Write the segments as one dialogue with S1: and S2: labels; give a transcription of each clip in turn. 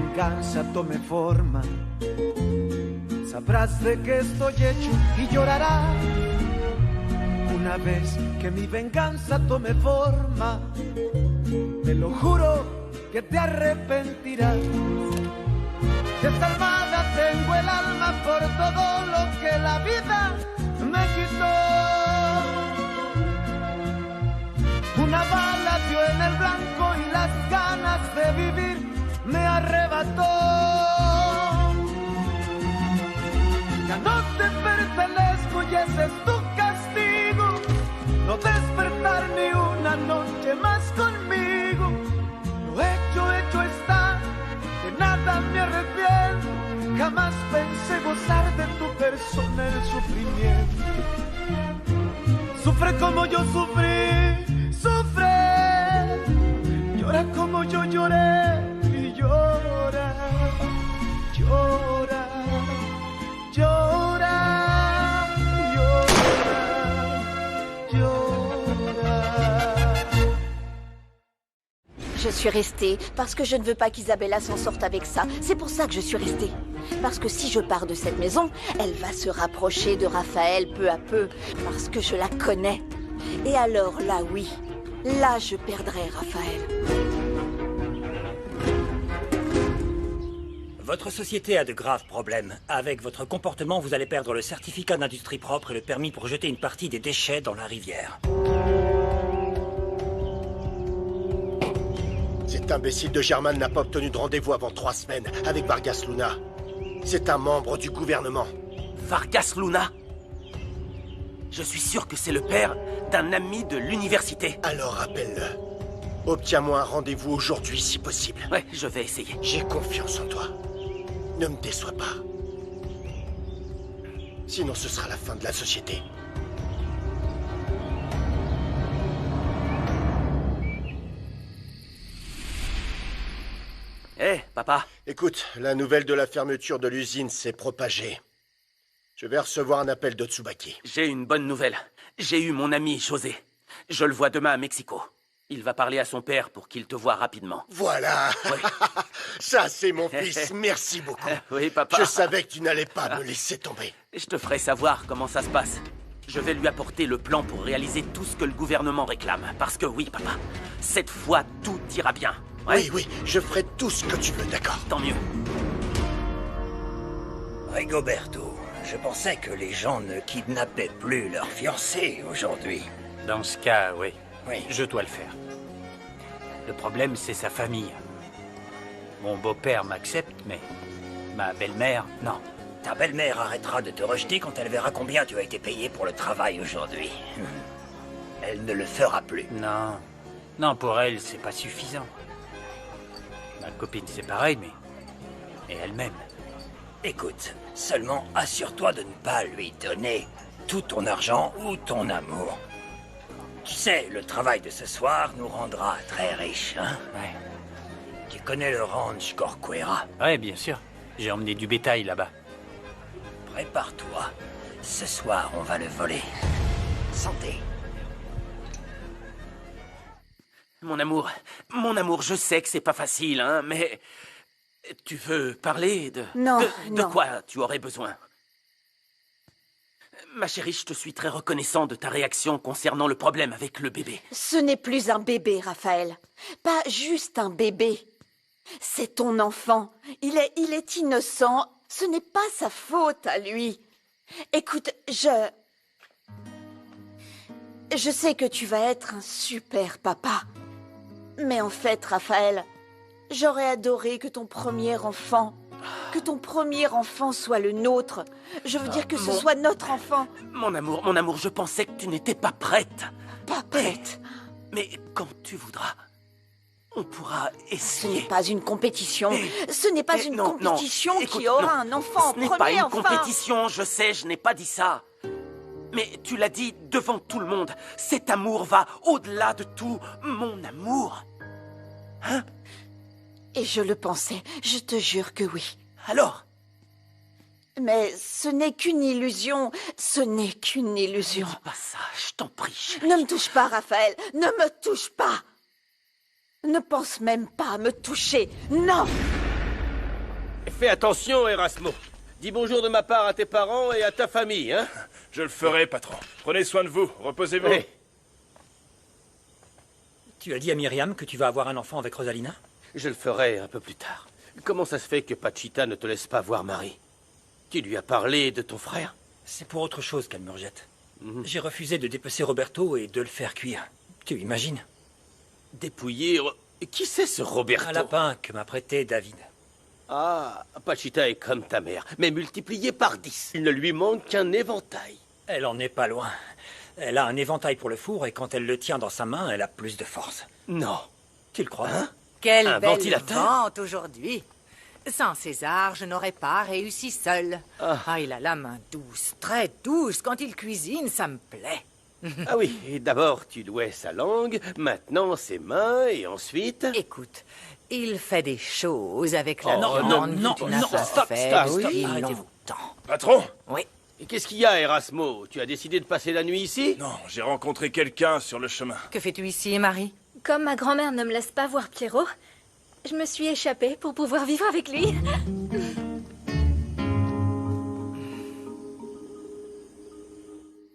S1: venganza tome forma, sabrás de qué estoy hecho y llorarás. Una vez que mi venganza tome forma, te lo juro que te arrepentirás. Desalmada tengo el alma por todo lo que la vida me quitó. Una bala dio en el blanco y las ganas de vivir me arrebató. Ya no te pertenezco y ese es tu castigo, no despertar ni una noche más conmigo. Lo hecho está, de nada me arrepiento. Jamás pensé gozar de tu persona el sufrimiento. Sufre como yo sufrí, sufre. Llora como yo lloré y llora, llora, llora, llora, llora.
S2: Je suis restée parce que je ne veux pas qu'Isabella s'en sorte avec ça. C'est pour ça que je suis restée. Parce que si je pars de cette maison, elle va se rapprocher de Raphaël peu à peu. Parce que je la connais. Et alors là, oui. Là, je perdrai Raphaël.
S3: Votre société a de graves problèmes. Avec votre comportement, vous allez perdre le certificat d'industrie propre et le permis pour jeter une partie des déchets dans la rivière.
S4: Cet imbécile de German n'a pas obtenu de rendez-vous avant 3 semaines avec Vargas Luna. C'est un membre du gouvernement.
S5: Vargas Luna? Je suis sûr que c'est le père d'un ami de l'université.
S4: Alors appelle-le. Obtiens-moi un rendez-vous aujourd'hui si possible.
S5: Ouais, je vais essayer.
S4: J'ai confiance en toi. Ne me déçois pas. Sinon ce sera la fin de la société.
S5: Hé, papa.
S4: Écoute, la nouvelle de la fermeture de l'usine s'est propagée. Je vais recevoir un appel de Tsubaki.
S5: J'ai une bonne nouvelle. J'ai eu mon ami José. Je le vois demain à Mexico. Il va parler à son père pour qu'il te voie rapidement.
S4: Voilà.
S5: Oui.
S4: Ça, c'est mon fils. Merci beaucoup.
S5: Oui, papa.
S4: Je savais que tu n'allais pas me laisser tomber.
S5: Je te ferai savoir comment ça se passe. Je vais lui apporter le plan pour réaliser tout ce que le gouvernement réclame. Parce que oui, papa, cette fois, tout ira bien. Ouais?
S4: Oui, oui, je ferai tout ce que tu veux, d'accord?
S5: Tant mieux.
S3: Rigoberto, je pensais que les gens ne kidnappaient plus leurs fiancés aujourd'hui.
S6: Dans ce cas, oui.
S3: Oui.
S6: Je dois le faire. Le problème, c'est sa famille. Mon beau-père m'accepte, mais ma belle-mère, non.
S3: Ta belle-mère arrêtera de te rejeter quand elle verra combien tu as été payé pour le travail aujourd'hui. Elle ne le fera plus.
S6: Non. Non, pour elle, c'est pas suffisant. Ma copine, c'est pareil, mais elle m'aime.
S3: Écoute, seulement assure-toi de ne pas lui donner tout ton argent ou ton amour. Tu sais, le travail de ce soir nous rendra très riches, hein?
S6: Ouais.
S3: Tu connais le ranch Corcuera?
S6: Ouais, bien sûr. J'ai emmené du bétail là-bas.
S3: Prépare-toi. Ce soir, on va le voler. Santé.
S5: Mon amour, je sais que c'est pas facile, hein, mais... Tu veux parler de...
S2: Non,
S5: de
S2: non.
S5: quoi tu aurais besoin? Ma chérie, je te suis très reconnaissant de ta réaction concernant le problème avec le bébé.
S2: Ce n'est plus un bébé, Raphaël. Pas juste un bébé. C'est ton enfant. Il est innocent. Ce n'est pas sa faute à lui. Écoute, je sais que tu vas être un super papa. Mais en fait, Raphaël, j'aurais adoré que ton premier enfant soit le nôtre. Je veux dire que ce soit notre enfant.
S5: Mon amour, je pensais que tu n'étais pas prête.
S2: Pas prête.
S5: Mais quand tu voudras, on pourra
S2: Ce
S5: essayer.
S2: n'est pas une compétition. Ce n'est pas une
S5: non,
S2: compétition
S5: écoute,
S2: qui aura
S5: non.
S2: un enfant en
S5: Ce n'est
S2: premier,
S5: pas une
S2: enfin.
S5: compétition, je sais, je n'ai pas dit ça. Mais tu l'as dit devant tout le monde. Cet amour va au-delà de tout. Mon amour. Hein?
S2: Et je le pensais, je te jure que oui.
S5: Alors?
S2: Mais ce n'est qu'une illusion, ce n'est qu'une illusion.
S5: Dis pas ça, je t'en prie, chérie.
S2: Ne me touche pas, Raphaël, ne me touche pas. Ne pense même pas à me toucher, non.
S7: Fais attention, Erasmo. Dis bonjour de ma part à tes parents et à ta famille, hein?
S8: Je le ferai, patron. Prenez soin de vous. Reposez-vous.
S7: Oui.
S6: Tu as dit à Myriam que tu vas avoir un enfant avec Rosalina?
S7: Je le ferai un peu plus tard. Comment ça se fait que Pachita ne te laisse pas voir Marie? Tu lui as parlé de ton frère?
S6: C'est pour autre chose qu'elle me rejette. J'ai refusé de dépecer Roberto et de le faire cuire. Tu imagines?
S7: Dépouiller... Qui c'est ce Roberto?
S6: Un lapin que m'a prêté David.
S7: Ah, Pachita est comme ta mère, mais multiplié par 10. Il ne lui manque qu'un éventail.
S6: Elle en est pas loin. Elle a un éventail pour le four et quand elle le tient dans sa main, elle a plus de force.
S7: Non.
S6: Tu le crois?
S7: Hein?
S9: Quelle
S7: Un
S9: belle
S7: ventilateur?
S9: vente aujourd'hui. Sans César, je n'aurais pas réussi seul. Ah, il a la main douce, très douce. Quand il cuisine, ça me plaît.
S7: Ah oui, et d'abord tu louais sa langue, maintenant ses mains, et ensuite...
S9: Écoute, il fait des choses avec la
S7: Oh,
S9: viande
S7: non,
S9: que tu
S7: non,
S9: n'as pas
S7: stop,
S9: fait
S7: stop,
S9: depuis
S7: stop,
S6: arrêtez-vous.
S9: longtemps.
S8: Patron?
S9: Oui.
S7: Et qu'est-ce qu'il y a, Erasmo? Tu as décidé de passer la nuit ici?
S8: Non, j'ai rencontré quelqu'un sur le chemin.
S9: Que fais-tu ici, Marie?
S10: Comme ma grand-mère ne me laisse pas voir Pierrot, je me suis échappée pour pouvoir vivre avec lui.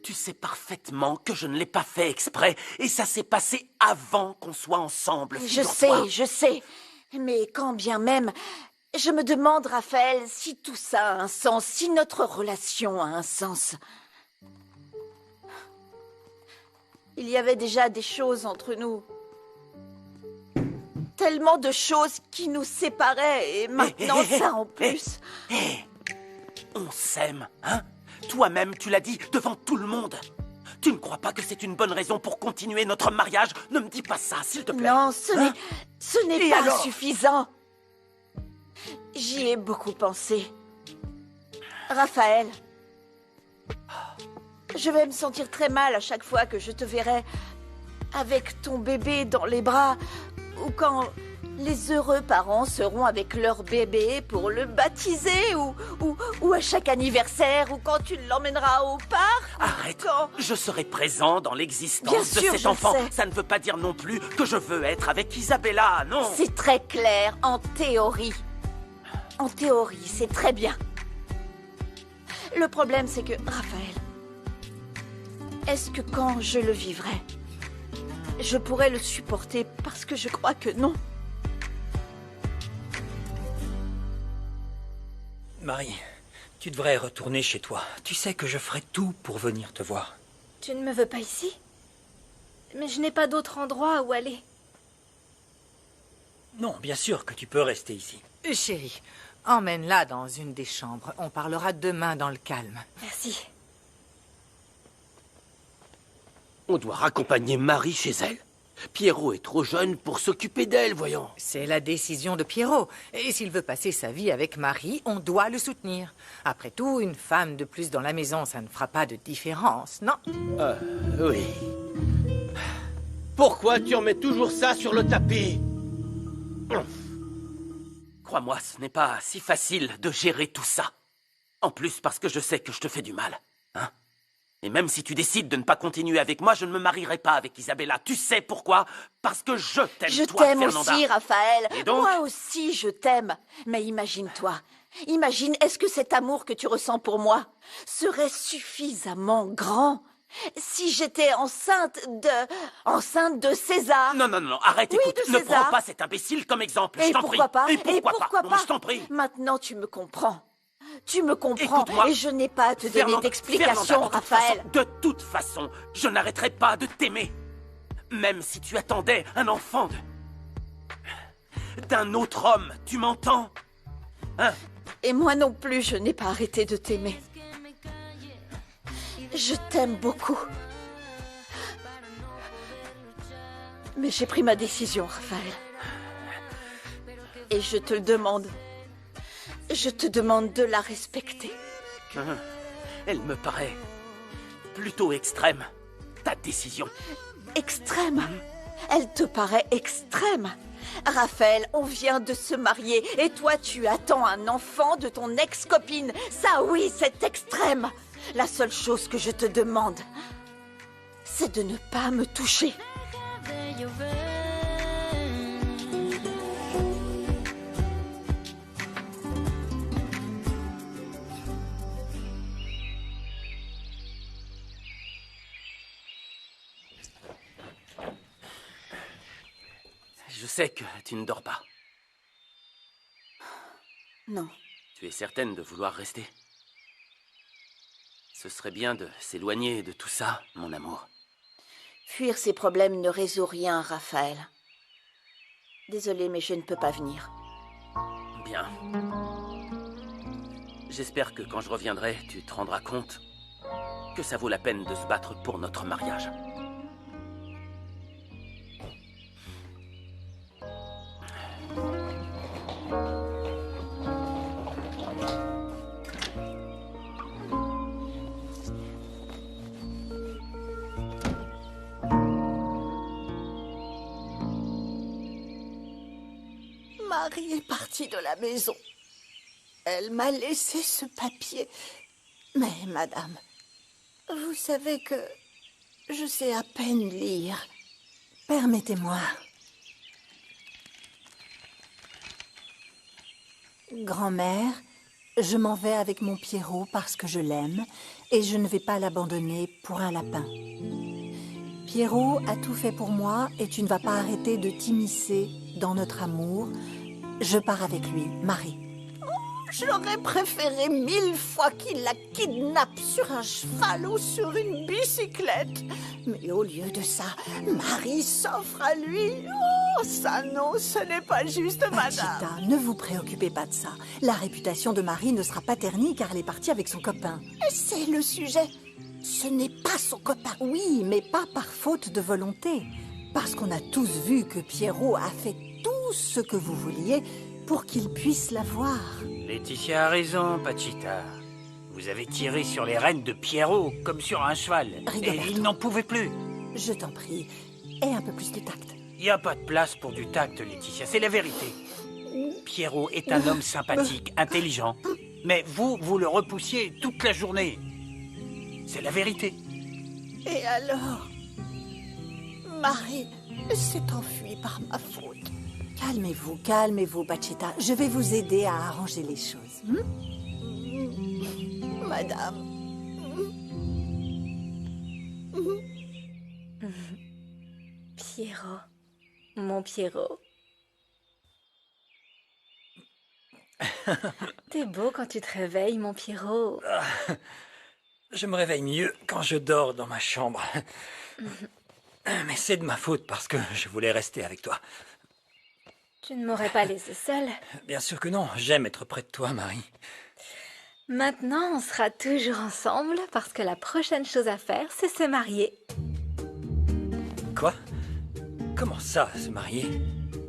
S5: Tu sais parfaitement que je ne l'ai pas fait exprès, et ça s'est passé avant qu'on soit ensemble.
S2: Je
S5: figure-toi.
S2: sais, je sais. Mais quand bien même, je me demande, Raphaël, si tout ça a un sens, si notre relation a un sens. Il y avait déjà des choses entre nous. Tellement de choses qui nous séparaient, et maintenant ça en plus.
S5: On s'aime, hein? Toi-même, tu l'as dit devant tout le monde. Tu ne crois pas que c'est une bonne raison pour continuer notre mariage? Ne me dis pas ça, s'il te plaît.
S2: Non, ce n'est
S5: Et
S2: pas
S5: alors?
S2: suffisant. J'y ai beaucoup pensé. Raphaël, je vais me sentir très mal à chaque fois que je te verrai avec ton bébé dans les bras ou quand les heureux parents seront avec leur bébé pour le baptiser ou à chaque anniversaire ou quand tu l'emmèneras au parc.
S5: Arrête.
S2: Quand...
S5: Je serai présent dans l'existence
S2: Bien
S5: de
S2: sûr,
S5: cet
S2: je
S5: enfant.
S2: sais.
S5: Ça ne veut pas dire non plus que je veux être avec Isabella, non.
S2: C'est très clair en théorie. En théorie, c'est très bien. Le problème, c'est que, Raphaël, est-ce que quand je le vivrai, je pourrai le supporter parce que je crois que non.
S6: Marie, tu devrais retourner chez toi. Tu sais que je ferai tout pour venir te voir.
S10: Tu ne me veux pas ici? Mais je n'ai pas d'autre endroit où aller.
S6: Non, bien sûr que tu peux rester ici.
S9: Chérie, emmène-la dans une des chambres. On parlera demain dans le calme.
S10: Merci.
S7: On doit raccompagner Marie chez elle. Pierrot est trop jeune pour s'occuper d'elle, voyons.
S9: C'est la décision de Pierrot. Et s'il veut passer sa vie avec Marie, on doit le soutenir. Après tout, une femme de plus dans la maison, ça ne fera pas de différence, non?
S7: Oui. Pourquoi tu remets toujours ça sur le tapis?
S5: Crois-moi, ce n'est pas si facile de gérer tout ça. En plus, parce que je sais que je te fais du mal, hein? Et même si tu décides de ne pas continuer avec moi, je ne me marierai pas avec Isabella. Tu sais pourquoi? Parce que je t'aime,
S2: Je
S5: toi,
S2: t'aime
S5: Fernanda.
S2: aussi, Raphaël.
S5: Et donc?
S2: Moi aussi, je t'aime. Mais imagine-toi. Imagine, est-ce que cet amour que tu ressens pour moi serait suffisamment grand si j'étais enceinte de César?
S5: Non, arrête,
S2: Oui,
S5: écoute,
S2: de
S5: ne
S2: César.
S5: prends pas cet imbécile comme exemple,
S2: Et
S5: je t'en prie.
S2: pourquoi pas?
S5: Et pourquoi pas? Non, je t'en prie.
S2: Maintenant, tu me comprends. Tu me comprends.
S5: Écoute-moi.
S2: Et je n'ai pas à te donner
S5: Fernanda,
S2: d'explication, Raphaël.
S5: de toute façon, je n'arrêterai pas de t'aimer. Même si tu attendais un enfant d'un autre homme, tu m'entends? Hein?
S2: Et moi non plus, je n'ai pas arrêté de t'aimer. Je t'aime beaucoup. Mais j'ai pris ma décision, Raphaël. Et je te le demande. Je te demande de la respecter.
S5: Elle me paraît plutôt extrême, ta décision.
S2: Extrême. Elle te paraît extrême. Raphaël, on vient de se marier et toi tu attends un enfant de ton ex-copine. Ça oui, c'est extrême. La seule chose que je te demande, c'est de ne pas me toucher.
S5: Je sais que tu ne dors pas.
S2: Non.
S5: Tu es certaine de vouloir rester? Ce serait bien de s'éloigner de tout ça, mon amour.
S2: Fuir ces problèmes ne résout rien, Raphaël. Désolée, mais je ne peux pas venir.
S5: Bien. J'espère que quand je reviendrai, tu te rendras compte que ça vaut la peine de se battre pour notre mariage.
S2: Marie est partie de la maison. Elle m'a laissé ce papier. Mais, madame, vous savez que je sais à peine lire.
S11: Permettez-moi. Grand-mère, je m'en vais avec mon Pierrot parce que je l'aime et je ne vais pas l'abandonner pour un lapin. Pierrot a tout fait pour moi et tu ne vas pas arrêter de t'immiscer dans notre amour. Je pars avec lui, Marie.
S2: J'aurais préféré 1000 fois qu'il la kidnappe sur un cheval ou sur une bicyclette. Mais au lieu de ça, Marie s'offre à lui. Oh, ça non, ce n'est pas juste, madame.
S11: Pachita, ne vous préoccupez pas de ça. La réputation de Marie ne sera pas ternie car elle est partie avec son copain.
S2: C'est le sujet. Ce n'est pas son copain.
S11: Oui, mais pas par faute de volonté. Parce qu'on a tous vu que Pierrot a fait tout ce que vous vouliez pour qu'il puisse la voir.
S6: Laetitia a raison, Pachita. Vous avez tiré sur les rênes de Pierrot comme sur un cheval.
S11: Rigoberto.
S6: Et il n'en pouvait plus.
S11: Je t'en prie, aie un peu plus de tact.
S6: Il n'y a pas de place pour du tact, Laetitia, c'est la vérité. Pierrot est un homme sympathique, intelligent. Mais vous le repoussiez toute la journée. C'est la vérité.
S2: Et alors, Marie s'est enfuie par ma faute.
S11: Calmez-vous, calmez-vous, Pachita. Je vais vous aider à arranger les choses.
S2: Madame.
S10: Pierrot. Mon Pierrot. T'es beau quand tu te réveilles, mon Pierrot.
S3: Je me réveille mieux quand je dors dans ma chambre. Mais c'est de ma faute parce que je voulais rester avec toi.
S10: Tu ne m'aurais pas laissé seule.
S3: Bien sûr que non, j'aime être près de toi, Marie.
S10: Maintenant, on sera toujours ensemble parce que la prochaine chose à faire, c'est se marier.
S3: Quoi? Comment ça, se marier?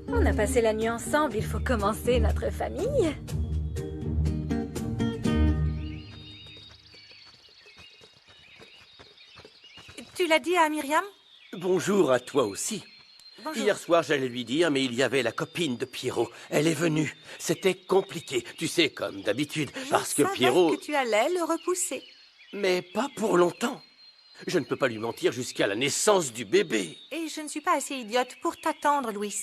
S10: On a passé la nuit ensemble, il faut commencer notre famille.
S9: Tu l'as dit à Myriam?
S7: Bonjour à toi aussi.
S9: Bonjour.
S7: Hier soir, j'allais lui dire, mais il y avait la copine de Pierrot. Elle est venue. C'était compliqué, tu sais, comme d'habitude, parce que Pierrot...
S9: Je savais que tu allais le repousser.
S7: Mais pas pour longtemps. Je ne peux pas lui mentir jusqu'à la naissance du bébé.
S9: Et je ne suis pas assez idiote pour t'attendre, Louis.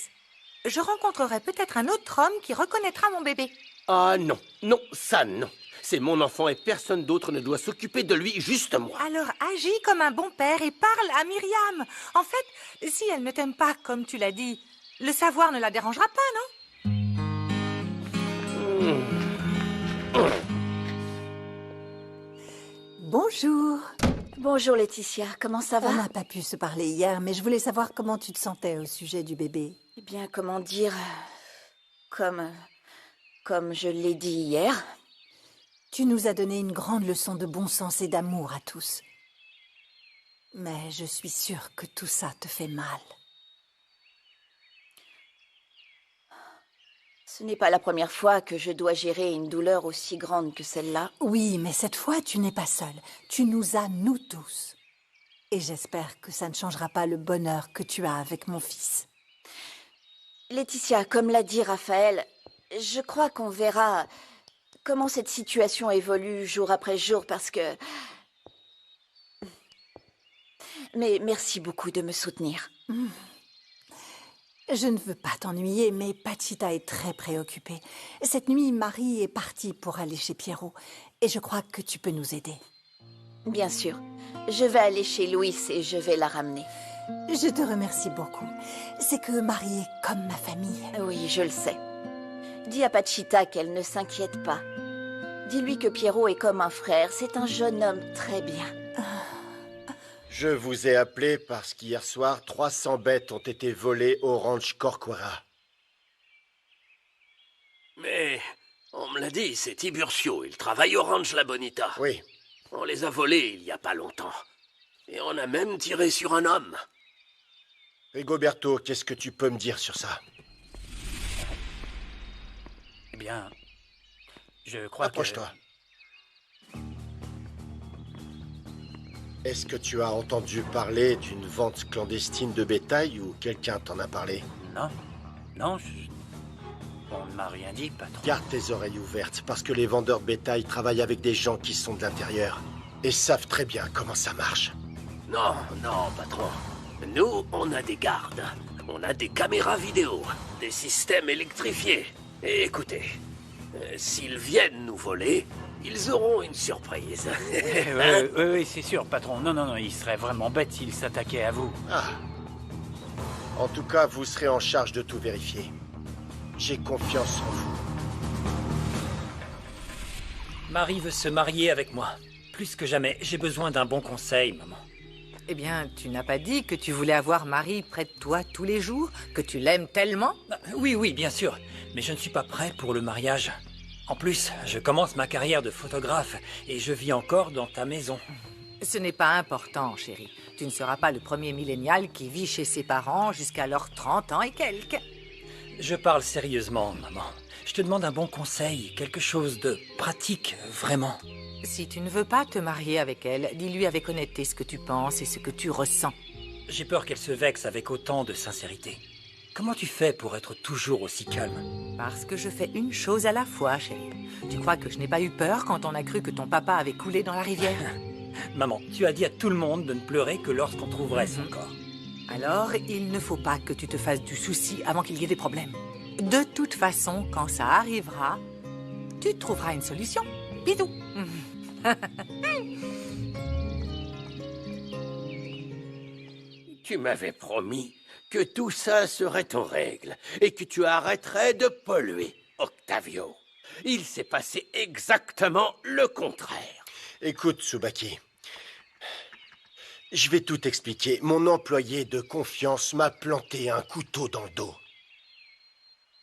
S9: Je rencontrerai peut-être un autre homme qui reconnaîtra mon bébé.
S7: Ah non, non, ça non. C'est mon enfant et personne d'autre ne doit s'occuper de lui, juste moi.
S9: Alors agis comme un bon père et parle à Myriam. En fait, si elle ne t'aime pas comme tu l'as dit, le savoir ne la dérangera pas, non?
S11: Bonjour.
S2: Bonjour Laetitia, comment ça va?
S11: On n'a pas pu se parler hier, mais je voulais savoir comment tu te sentais au sujet du bébé.
S2: Eh bien, comment dire... Comme je l'ai dit hier...
S11: Tu nous as donné une grande leçon de bon sens et d'amour à tous. Mais je suis sûre que tout ça te fait mal.
S2: Ce n'est pas la première fois que je dois gérer une douleur aussi grande que celle-là.
S11: Oui, mais cette fois, tu n'es pas seule. Tu nous as, nous tous. Et j'espère que ça ne changera pas le bonheur que tu as avec mon fils.
S2: Laetitia, comme l'a dit Raphaël, je crois qu'on verra... comment cette situation évolue jour après jour, parce que... Mais merci beaucoup de me soutenir.
S11: Je ne veux pas t'ennuyer, mais Pachita est très préoccupée. Cette nuit, Marie est partie pour aller chez Pierrot, et je crois que tu peux nous aider.
S2: Bien sûr. Je vais aller chez Louis et je vais la ramener.
S11: Je te remercie beaucoup. C'est que Marie est comme ma famille.
S2: Oui, je le sais. Dis à Pachita qu'elle ne s'inquiète pas. Dis-lui que Pierrot est comme un frère. C'est un jeune homme très bien.
S4: Je vous ai appelé parce qu'hier soir, 300 bêtes ont été volées au ranch Corcuera.
S7: Mais on me l'a dit, c'est Tiburcio. Il travaille au ranch La Bonita.
S4: Oui.
S7: On les a volés il y a pas longtemps. Et on a même tiré sur un homme.
S4: Rigoberto, qu'est-ce que tu peux me dire sur ça?
S6: Eh bien, je crois
S4: Approche-toi. Est-ce que tu as entendu parler d'une vente clandestine de bétail ou quelqu'un t'en a parlé?
S6: Non, non, on ne m'a rien dit, patron.
S4: Garde tes oreilles ouvertes, parce que les vendeurs de bétail travaillent avec des gens qui sont de l'intérieur et savent très bien comment ça marche.
S7: Non, non, patron. Nous, on a des gardes. On a des caméras vidéo, des systèmes électrifiés. Et écoutez, s'ils viennent nous voler, ils auront une surprise.
S6: Oui, c'est sûr, patron. Non, non, non, il serait vraiment bête s'ils s'attaquaient à vous.
S4: Ah. En tout cas, vous serez en charge de tout vérifier. J'ai confiance en vous.
S12: Marie veut se marier avec moi. Plus que jamais, j'ai besoin d'un bon conseil, maman.
S9: Eh bien, tu n'as pas dit que tu voulais avoir Marie près de toi tous les jours? Que tu l'aimes tellement?
S12: Oui, oui, bien sûr. Mais je ne suis pas prêt pour le mariage. En plus, je commence ma carrière de photographe et je vis encore dans ta maison.
S9: Ce n'est pas important, chérie. Tu ne seras pas le premier millénial qui vit chez ses parents jusqu'à leurs 30 ans et quelques.
S12: Je parle sérieusement, maman. Je te demande un bon conseil, quelque chose de pratique, vraiment.
S9: Si tu ne veux pas te marier avec elle, dis-lui avec honnêteté ce que tu penses et ce que tu ressens.
S12: J'ai peur qu'elle se vexe avec autant de sincérité. Comment tu fais pour être toujours aussi calme?
S9: Parce que je fais une chose à la fois, chérie. Tu crois que je n'ai pas eu peur quand on a cru que ton papa avait coulé dans la rivière?
S12: Maman, tu as dit à tout le monde de ne pleurer que lorsqu'on trouverait son corps.
S9: Alors, il ne faut pas que tu te fasses du souci avant qu'il y ait des problèmes. De toute façon, quand ça arrivera, tu trouveras une solution. Bisous.
S7: Tu m'avais promis que tout ça serait en règle et que tu arrêterais de polluer, Octavio. Il s'est passé exactement le contraire.
S4: Écoute, Tsubaki. Je vais tout expliquer. Mon employé de confiance m'a planté un couteau dans le dos.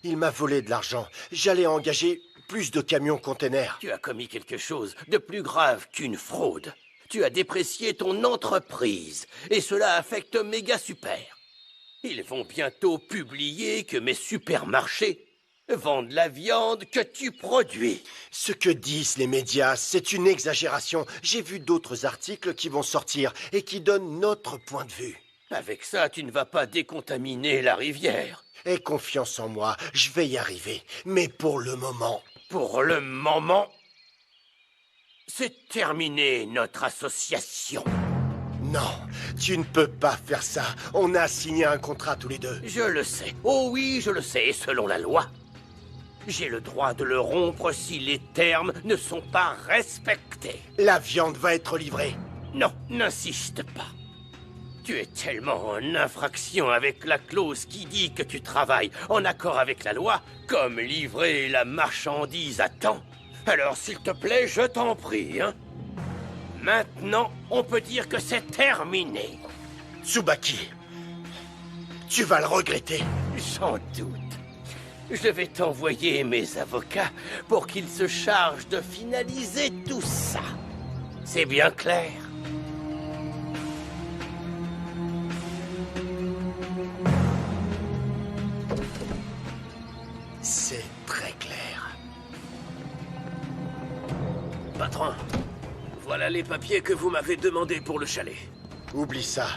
S4: Il m'a volé de l'argent. J'allais engager plus de camions containers.
S7: Tu as commis quelque chose de plus grave qu'une fraude. Tu as déprécié ton entreprise et cela affecte Méga Super. Ils vont bientôt publier que mes supermarchés vendent la viande que tu produis.
S4: Ce que disent les médias, c'est une exagération. J'ai vu d'autres articles qui vont sortir et qui donnent notre point de vue.
S7: Avec ça, tu ne vas pas décontaminer la rivière.
S4: Aie confiance en moi, je vais y arriver. Mais pour le moment...
S7: Pour le moment, c'est terminé notre association.
S4: Non, tu ne peux pas faire ça. On a signé un contrat tous les deux.
S7: Je le sais. Oh oui, je le sais. Et selon la loi, j'ai le droit de le rompre si les termes ne sont pas respectés.
S4: La viande va être livrée.
S7: Non, n'insiste pas. Tu es tellement en infraction avec la clause qui dit que tu travailles en accord avec la loi, comme livrer la marchandise à temps. Alors, s'il te plaît, je t'en prie, hein. Maintenant, on peut dire que c'est terminé.
S4: Tsubaki, tu vas le regretter.
S7: Sans doute. Je vais t'envoyer mes avocats pour qu'ils se chargent de finaliser tout ça. C'est bien clair?
S4: C'est très clair.
S7: Patron, voilà les papiers que vous m'avez demandés pour le chalet.
S4: Oublie ça.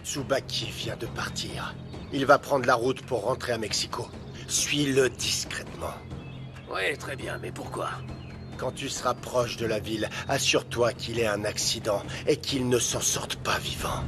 S4: Tsubaki vient de partir. Il va prendre la route pour rentrer à Mexico. Suis-le discrètement.
S7: Oui, très bien, mais pourquoi?
S4: Quand tu seras proche de la ville, assure-toi qu'il ait un accident et qu'il ne s'en sorte pas vivant.